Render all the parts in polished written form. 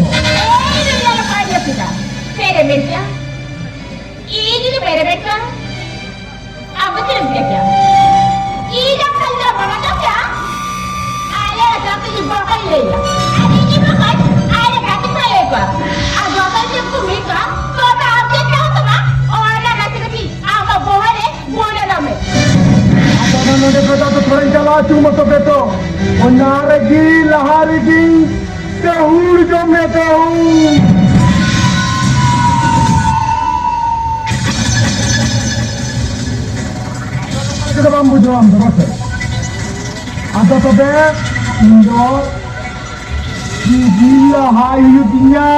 ini dia apa aja kita perebetnya ini perebetnya apa sih dia ini kan dia mana dia ayah jatuh di bawah ini ya ini bukan ayah jatuh saya pak ada apa sih kumika kota apa tahu sama orang nasi kecil apa boleh nama Ano de kata tu orang cala cuma tu beto. Onaregi laharegi tehur jome tehu. Kita bambu jawab terus. Ada tu be Indo gila hayunya.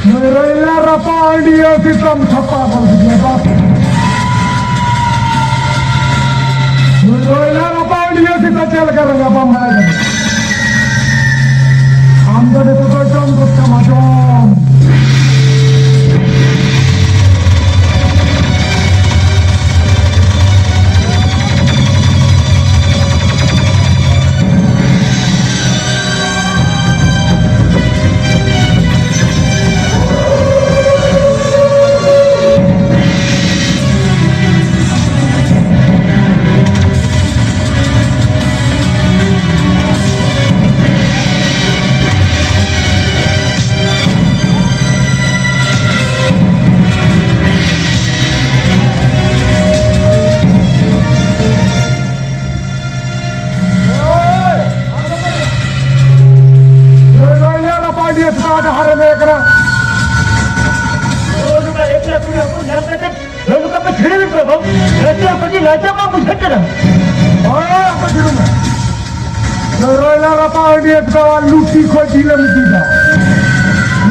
Mereka rapal dia sistem siapa bersedia. Mereka rapal dia sistem celaka apa mana? Anda itu macam macam. Dia kawan luti kau dilam tidak.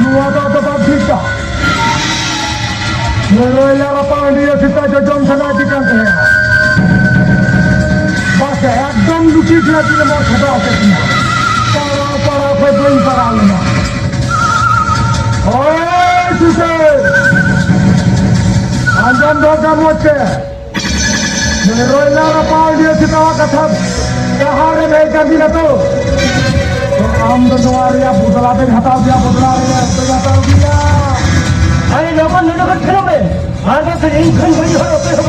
Nuada tetap tidak. Mereka lapang dia kita jom sana dikan saya. Bahasa ekdom luti dia tidak mau sedar sekali. Para peduli para lama. Oh, susah. Anjam doa macam. Mereka lapang dia kita kata. Kahar में जल्दी न तो हम तो तुम्हारे यहाँ बुतला पे हटा दिया बुतला रहे हैं तो जाता दिया अरे लोगों ने लोग खेलो में आगे से यही खन बड़ी हो रहे हो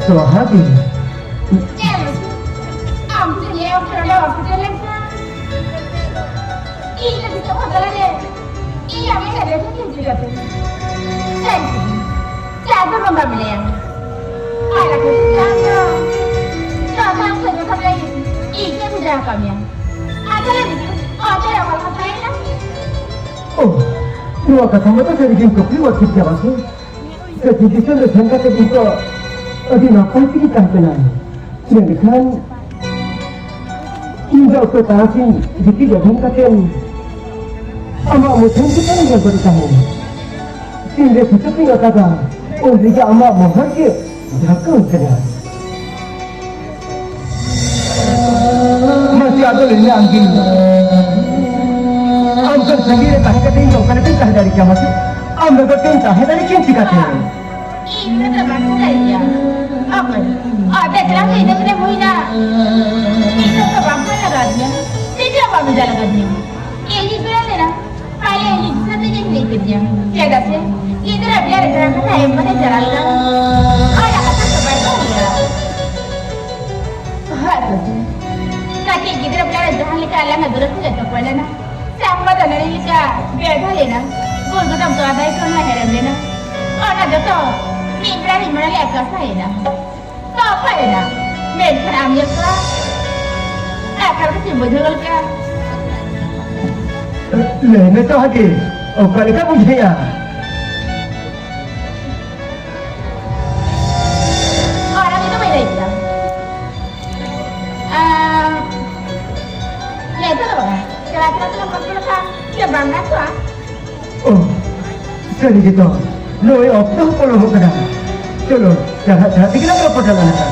तो हाथी Dua kata mata saya bikin kopi waktu siapa sih? Jadi saya sangka itu ada nampak kita kenal. Jadi kan Indah tu tadi jadi jangan katakan amak musim kita ni yang beritahu. Indah itu tidak kata, oh jika amak mohon ke, jangan kenal. Masih ada lagi angin. Amkan sendiri tak ada tinggal, kan tinggal dari kiamat. Amkan tinggal dari kian sikat. Ini dah macam saya. Apa? Ada jelas ini sudah muina. Ini tu bangsa lagi. Tidak apa menjalan lagi. Ini berapa ni? Ayah ini satu je ni kerja. Tiada sih. Ini dah biar kerana saya mana jalan lah. Ayah kata sebaik dia. Hati. Kaki kita biar jalan lika Allah nak durus kita tu pada na. Sama dah nari lika biar dah na. Gol kita tu ada itu na heran na. Orang dah tu. Ni berani mana leka saya na. Tak apa na. Mereka ambil kah? Kalau kita betul kan? Leh, tu hati. Oh, kalau kita punya. Pelajaran pertama dia banget tuh. Oh, sekali gitu. Noi okto kalau mau kena. Chalo, jahat-jahat kita berapa perjalanan?